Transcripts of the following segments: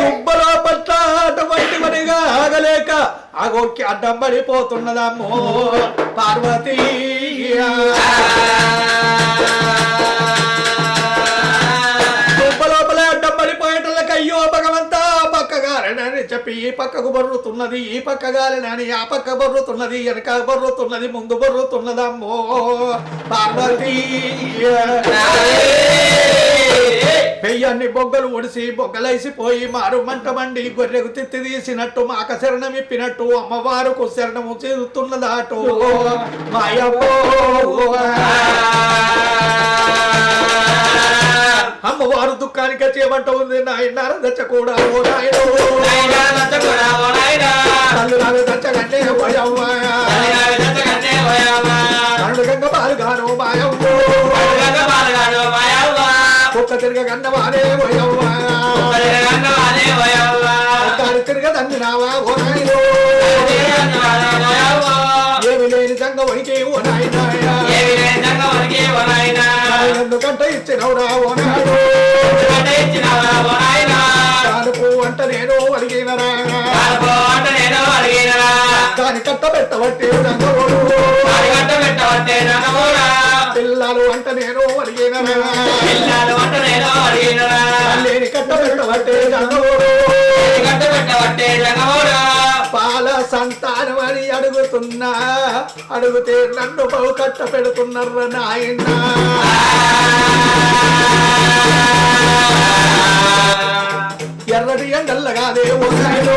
తుబ్బలో పట్ల అటువంటి మరిగా ఆగలేక అగొక్కి అడ్డం పడిపోతున్నదమ్మో పార్వతీ తుబ్బలోపల అడ్డం పడిపోయేటళ్ళకి అయ్యో భగవంతా పక్కగాలని చెప్పి ఈ పక్కకు బొర్రుతున్నది ఈ పక్క గాలినని ఆ పక్క బొర్రుతున్నది వెనక బొర్రుతున్నది ముందు బొర్రుతున్నదమ్మో పార్వతీ పెయ్యాన్ని బొగ్గలు ఒడిసి బొగ్గలేసిపోయి మారు మంట మండి గొర్రెకు తిత్తి తీసినట్టు మాక శరణం ఇప్పినట్టు అమ్మవారుకు శరణము చేస్తున్నదాటో మాయపో అమ్మవారు దుఃఖానికి చేయమంట ఉంది నాయన దచ్చ కూడా ఓ నాయన తల్లి దచ్చగంటే గంగ పాలుగాను మాయవ్వ ఒక్క తిరగ గన్నవానే తిరగ దండినావా ఓ నాయన ఏమి లేని జంగ వణికి ఓ నాయన ఎందుకంటే ఇచ్చినవురా ఓ నాడు కానుపు అంట నేను అడిగినరా దాని కట్ట పెట్టబట్టే పిల్లలు అంట నేను అడిగినరా లేని కట్ట పెట్టబట్టే పాల సంతానం అని అడుగుతున్నా అడుగుతే నన్ను బహు కట్ట పెడుతున్నారు నాయన ఎర్రటి ఎండల్లగాదే ఓ నాయనో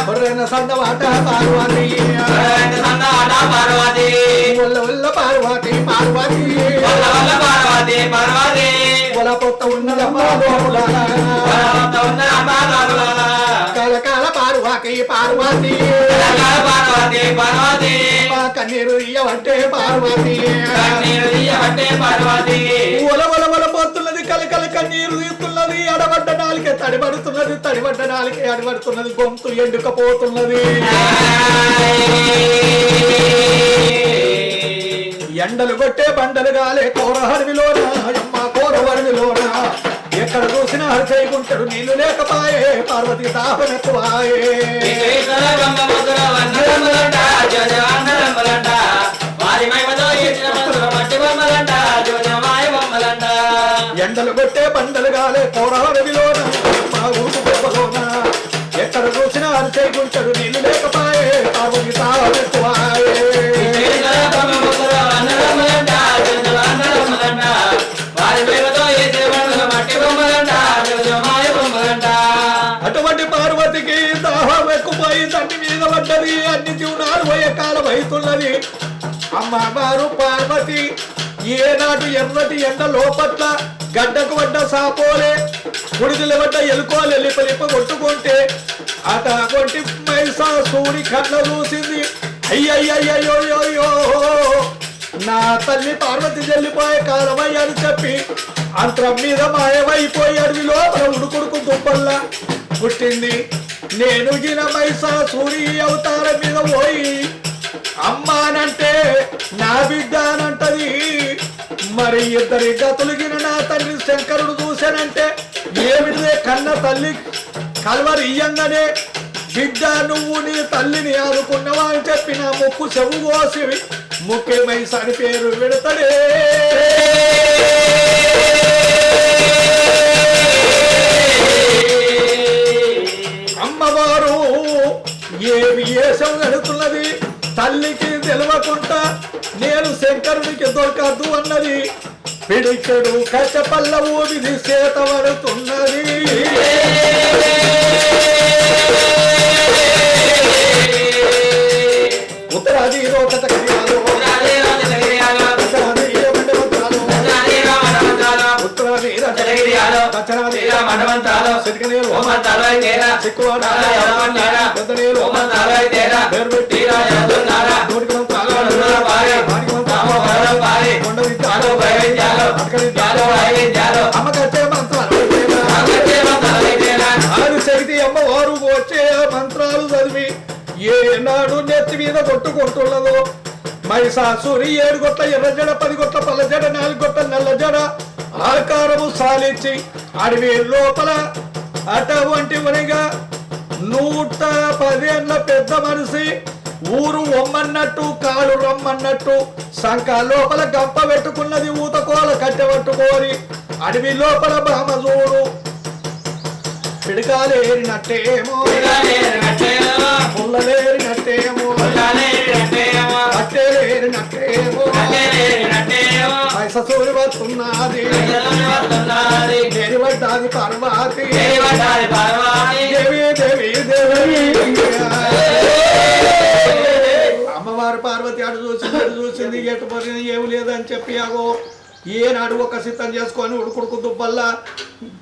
బొర్రెన సందవాట పార్వతి వల్ల వల్ల పార్వతి పార్వతి వల పొత్త ఉన్నదమ్మా కలకాల పార్వతి పార్వతి మా కన్నీరు ఇయ్యవంటే పార్వతి వల వల వల పోతున్నది కలకల కన్నీరు తీస్తున్నది అడబడ్డ నాలికే తడిబడుతున్నది తడిబడ్డ నాలికే అడబడుతున్నది గొంతు ఎండుకపోతున్నది ఎండలు కొట్టే బండలు గాలే కోరహరివిలోన అమ్మ కోరవరివిలోన ఎక్కడ చూసినా హరిచైకుంటాడు నీళ్లు లేకపాయే పార్వతి తాపనెక్కువాయే ఎండలు కొట్టే బండలు గాలే కోరహరివిలోన మా ఊరు గొప్పలోన ఎక్కడ చూసినా హరిచైకుంటాడు నీళ్లు లేకపాయే పార్వతి తాపనెక్కువాయే అటువంటి పార్వతికి దాహం ఎక్కుపోయి తండ్రి మీద పడ్డది అన్ని జీవనాలు పోయే కాలం అవుతున్నది అమ్మవారు పార్వతి ఏనాడు ఎర్రటి ఎండ లోపట్ల గడ్డకు పడ్డ సాపోలే గుడిదల పడ్డ ఎలుకోలు లిప కొట్టుకుంటే అట కొట్టి మైసాసుడి కళ్ళ చూసింది అయ్యయ్యో నా తల్లి పార్వతి చెల్లిపోయే కాలమయ్యని చెప్పి అంతరం మీద మాయమైపోయి అడవి లోపల ఉడుకుడుకు దుప్పల్లా పుట్టింది నేను గిన మైసాసుడి అవతారం మీద పోయి అమ్మానంటే నా బిడ్డ అనంటది మరి ఇద్దరి గతులుగిన నా తండ్రి శంకరుడు చూశానంటే ఏమిటిదే కన్న తల్లి కలవరి ఇయ్యంగానే బిడ్డ నువ్వు నీ తల్లిని ఆదుకున్నవా అని చెప్పి నా ముక్కు చెవు కోసి ముఖ్యమై సరి పేరు పెడతాడే అమ్మవారు ఏమి ఏసం నడుతున్నది తల్లికి తెలవకుండా నేను శంకరునికి దొరకద్దు అన్నది పిడికెడు కచ్చపల్ల ఊదిది చేత పడుతున్నది ఉత్తరాది రోకట అమ్మవారు వచ్చే మంత్రాలు చదివి ఏనాడు నెత్తి మీద కొట్టుకుంటున్నదో మైసాసురి 7 గొట్ల ఎర్ర జడ 10 గొట్ల పల్ల జడ 4 గొట్ల నల్ల జడ ఆకారము సాలించి అడవి లోపల అటువంటి ఉనిగా 110 ఏళ్ల పెద్ద మనిషి ఊరు ఒమ్మన్నట్టు కాలు రమ్మన్నట్టు సంక లోపల గంప పెట్టుకున్నది ఊతకోల కట్టెబట్టుకోని అడవి లోపల బామజూడు పిడకాలేరినట్టేమో పుల్లలేరినట్టేమో కట్టెలేరినట్టేమో సూరి వస్తున్నది దేవడ్డాది పార్వతి దేవి దేవి దేవి అమ్మవారు పార్వతి అటు చూసింది ఎటు పరిన ఏమి లేదని చెప్పి అగో ఏనాడు ఒక సిద్ధం చేసుకొని ఉడుకుడుకు దుబ్బల్లా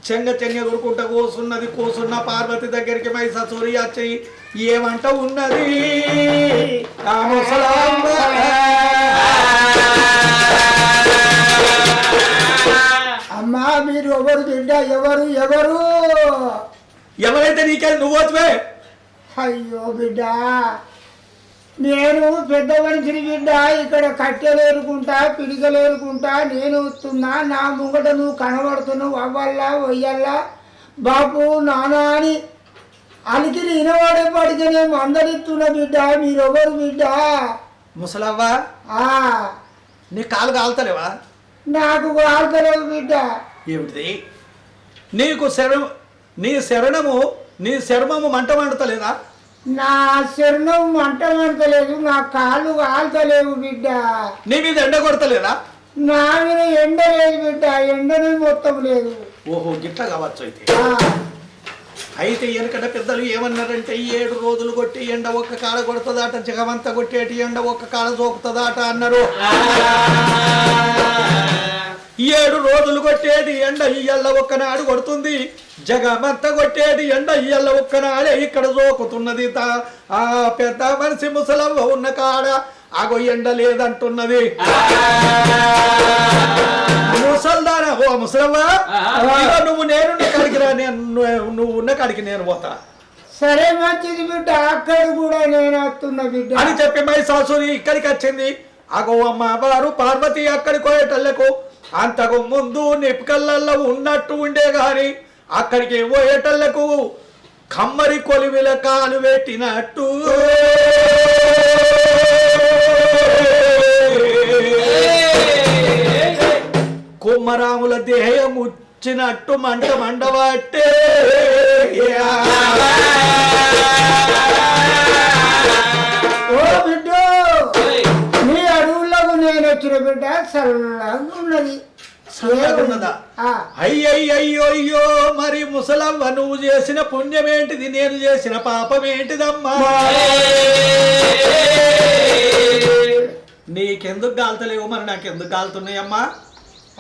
చెంగ ఉడుకుంటా కూసున్న పార్వతి దగ్గరికి మైసూరి వచ్చి ఏమంట ఉన్నది అమ్మా మీరు ఎవరు బిడ్డ ఎవరు ఎవరు ఎవరైతే నీకే నువ్వు వచ్చే అయ్యో బిడ్డ నేను పెద్ద మనిషిని బిడ్డ ఇక్కడ కట్టెలేరుకుంటా పిడికలేరుకుంటా నేను వస్తున్నా నా ముంగట నువ్వు కనబడుతున్నావు అవ్వల్లా వయ్యల్లా బాపు నానా అని అలికిరి వినవాడేపాటికి నేను అందరిస్తున్నా బిడ్డ మీరెవరు బిడ్డ ముసలవ్వా నీ కాలు కాలుతలేవా నాకు కాలుతలేవు బిడ్డ ఏమిటిది నీకు నీ శరణము మంట మండుతలేదా నా శరణం మంట మంటలేదు నా కాళ్ళు కాలుతలేవు బిడ్డ నీ మీద ఎండ కొడతలేదా నా మీద ఎండ లేదు బిడ్డ ఎండనే మొత్తం లేదు ఓహో గిట్ల కావచ్చు అయితే వెనకట పెద్దలు ఏమన్నారంటే 7 రోజులు కొట్టి ఎండ ఒక్క కాడ కొడుతుందాట జగమంతా కొట్టేటి ఎండ ఒక్క కాడ సోకుతుందాట అన్నారు 7 రోజులు కొట్టేది ఎండ ఇయ్యల్ల ఒక్కనాడు కొడుతుంది జగమంతా కొట్టేది ఎండ ఇయ్యల్ల ఒక్కనాడే ఇక్కడ సోకుతున్నది ఆ పెద్ద మనిషి ముసలవ్వ ఉన్న కాడ ఆగో ఎండ లేదంటున్నది ముసల్దానా ఓ ముసలవ్వ నువ్వు నేనున్న కాడికి రా నువ్వు ఉన్న కాడికి నేను పోతా సరే మంచిది బిడ్డ అక్కడ కూడా నేను వస్తున్నా బిడ్డ అని చెప్పి మైసాసురి ఇక్కడికి వచ్చింది ఆగో అమ్మ వారు పార్వతి అక్కడికి పోయేటళ్లకు అంతకు ముందు నిప్కళ్ళల్లో ఉన్నట్టు ఉండే గాని అక్కడికి పోయేటళ్లకు కమ్మరి కొలిమిల కాలు పెట్టినట్టు కుమ్మరాముల దేహం వచ్చినట్టు మండబట్టే ఓ బిడ్డ నీ అడవులకు నేను వచ్చిన బిడ్డ చల్లగా ఉన్నది అయ్యయ్యో మరి ముసలవ్వ నువ్వు చేసిన పుణ్యమేంటిది నేను చేసిన పాపమేంటిదమ్మా నీకెందుకు గాలుతలేవు మరి నాకెందుకు గాలుతున్నాయమ్మా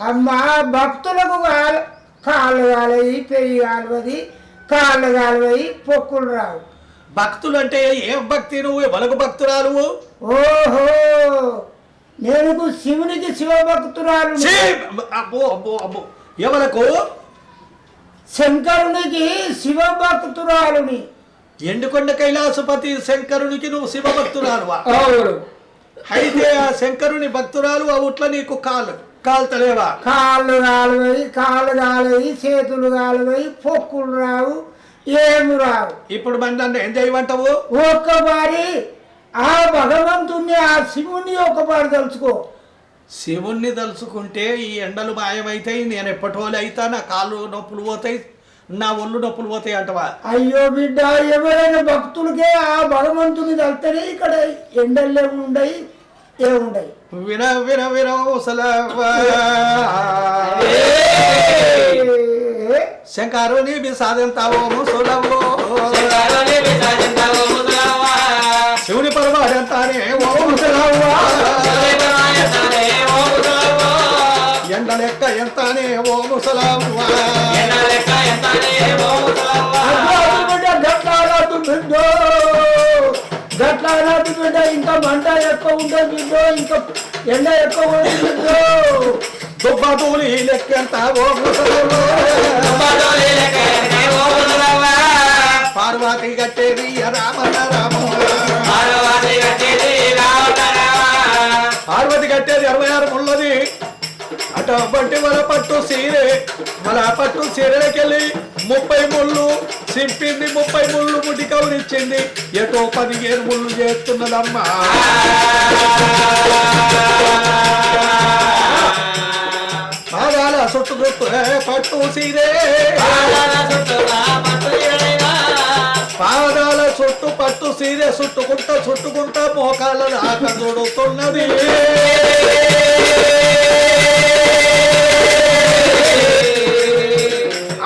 అమ్మా భక్తులకు కాళ్ళు కాలవి పెయ్యి కాలువది కాళ్ళు కాలువయి పొక్కులు రావు భక్తులు అంటే ఏం భక్తి నువ్వు ఎవలకు భక్తురాలు ఓహో నేను శివునికి శివభక్తురాలు అబ్బో అబ్బో అబ్బో ఎవరకు శంకరునికి శివభక్తురాలుని ఎండుకొండ కైలాసపతి శంకరునికి నువ్వు శివభక్తురాలువా అయితే ఆ శంకరుని భక్తురాలు ఆ ఉట్ల నీకు కాలుతలేవా కాళ్ళు కాలువయి చేతులు కాలువయి పొక్కులు రావు ఏమి రావు ఇప్పుడు మన ఏం చేయమంటావు ఒక్కసారి ఆ భగవంతుణ్ణి ఆ శివుణ్ణి ఒక్కసారి తలుచుకో శివుణ్ణి తలుచుకుంటే ఈ ఎండలు మాయమైతాయి నేను ఎప్పటోళ్ళు అవుతా నా కాళ్ళు నొప్పులు పోతాయి నా ఒళ్ళు నొప్పులు పోతాయి అంటవా అయ్యో బిడ్డ ఎవరైనా భక్తులకే ఆ భగవంతుని తలుతనే ఇక్కడ ఎండలు ఉండయి ఏముండయి విన శంకరుని సాధంతావో ముసలవ్వో శివుని పరమాడంతానే ఓ ముసలవ్వా ఎండ లెక్క ఎంతనే ఓ ముసలవ్వా గట్లాడు బిడ్డ ఇంకా మంట ఎక్కువ ఉంటుంది బిడ్డో ఇంకా ఎండ ఎక్కువ ఉంటుంది బిడ్డో దుబ్బతూలి లెక్కెంత ఓ పార్వతి కట్టేది రామన్న రామ పార్వతి కట్టేది 26 ముళ్ళది అటు అవ్వంటి మన పట్టు సీరే మన పట్టు సీరెలకెళ్ళి 30 ముళ్ళు సింపింది 30 ముళ్ళు ముడి కవరిచ్చింది ఎటో 15 ముళ్ళు చేస్తున్నదమ్మా పాదాల చుట్టు పట్టు సీరే పాదాల చుట్టు పట్టు సీరే చుట్టుకుంటా మోకాళ్ళ దాకా చూడుతున్నది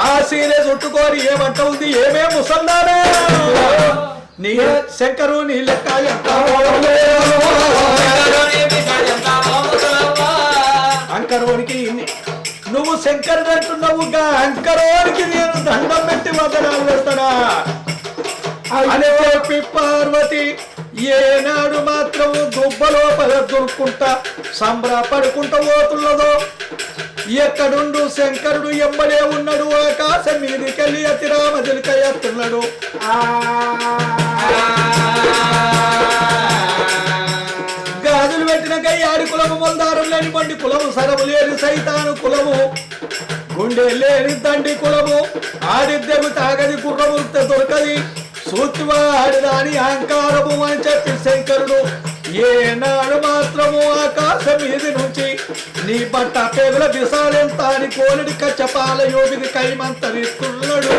ఆ సీరే చుట్టుకొని ఏమంట ఉంది ఏమే ముసల్దానే నీ శంకరు నీ లెక్క ఎంత అంకరోనికి నువ్వు శంకరుడు అంటున్నావుగా అంకరోనికి నేను దండం పెట్టి వదనాలు పెడతాడా అని చెప్పి పార్వతి ఏనాడు మాత్రం దుబ్బలోపల దొరుకుంటా సంబరపడుకుంటా పోతున్నదో ఎక్కడుండు శంకరుడు ఎంబడే ఉన్నాడు ఆకాశం మీదికెళ్ళి అతి రామజలిక ఎత్తున్నాడు గాజులు పెట్టిన గయ్యాడి కులము మొందారం లేని బండి కులము సరము లేని సైతాను కులము గుండె లేని దండి కులము ఆడిద్దెగు తాగది గుర్రము దొరకది సూత్వాడి దాని అహంకారము అని చెప్పి శంకరుడు ఏనాడు మాత్రము ఆకాశం మీది నుంచి నీ బట్ట పేగుల విసాలెంత అని కోలుడి కచ్చపాల యోగిది కైమంతరిస్తున్నాడు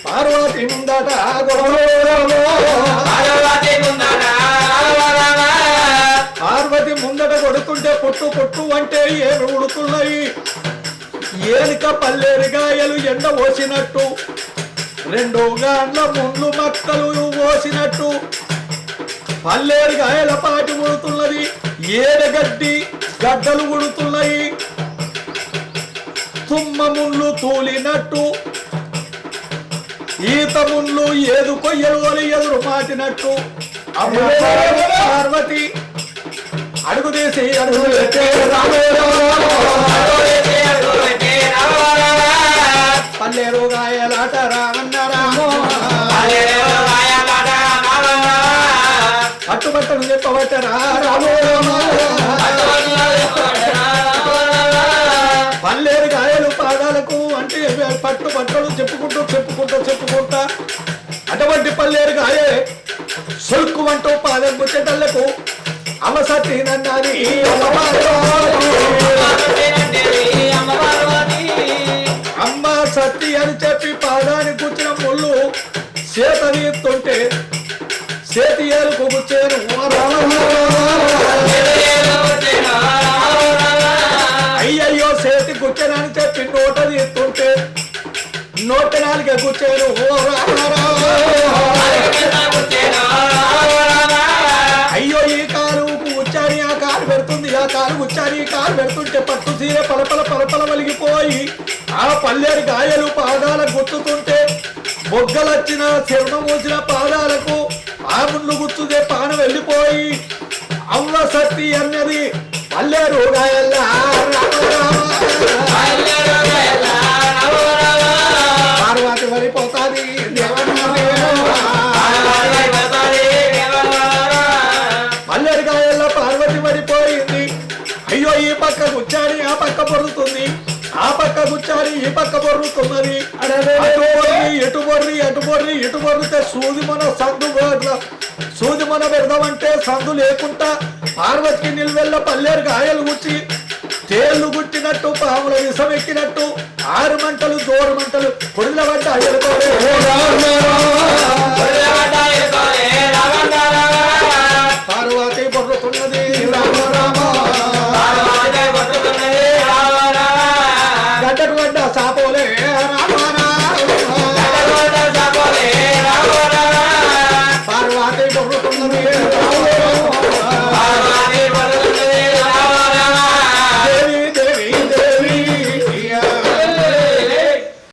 పార్వతి ముందట పార్వతి ముందట కొడుతుంటే పొట్టు పొట్టు అంటే ఏమి ఉడుతున్నాయి ఏలిక పల్లేరిగాయలు ఎండ పోసినట్టు 2 గాండ్ల ముండ్లు మక్కలు పోసినట్టు పల్లేరిగాయల పాటి ఉడుతున్నది ఏడగడ్డి గడ్డలు ఉడుతున్నాయి తుమ్మ ముళ్ళు తూలినట్టు ఈత ముళ్ళు ఏదు కొయ్యలు ఎదురు మాటినట్టు పార్వతి అడుగు తీసి అడుగు పల్లెరు గాయలాట రామన్న రామో పట్టుబట్టను చెప్పబట్టరా రామో పల్లెరు గాయలు పాదాలకు అంటే పట్టు బట్టలు చెప్పుకుంటా అటువంటి పల్లెరు గాయే సొల్కు అంటూ పాదం ముచ్చటళ్లకు అమసతి నన్నది అమ్మ సత్తి అని చెప్పి పాదాన్ని కూర్చిన ముళ్ళు చేత తీస్తుంటే చేతి ఏరుకు కూర్చేను అయ్యయ్యో చేతి కూర్చోనని చెప్పి నోట తీస్తుంటే నోట నాలుగే కూర్చేను అయ్యో ఈ కాలు కూర్చాని ఆ కాలు పెడుతుంది ఆ కాలు కూర్చాని ఈ కాలు పెడుతుంటే పట్టు సీర పలపల వలిగిపోయి ఆ పల్లెరు గాయలు పాదాల గుర్తుతుంటే బొగ్గలొచ్చిన శరణం మూసిన పాదాలకు ఆ ముళ్ళు గుర్తుదే పానం వెళ్ళిపోయి అవ్వ సత్తి అన్నది పల్లెరు గాయల్ల పార్వతి వరిపోతాది పల్లెరు గాయల్ల పార్వతి వరిపోయింది అయ్యో ఈ పక్క కూర్చాని ఆ పక్క పొరుతుంది ఆ పక్క కూర్చాని ఈ పక్క బొర్రుతున్నది ఎటు బొర్రితే సూది మన పెడదామంటే సందు లేకుండా పార్వతికి నిల్వెల్ల పల్లెరు గాయలు గుచ్చి తేళ్లు గుట్టినట్టు పాముల విషం ఎక్కినట్టు 6 మంటలు 4 మంటలు పొడిల పడ్డ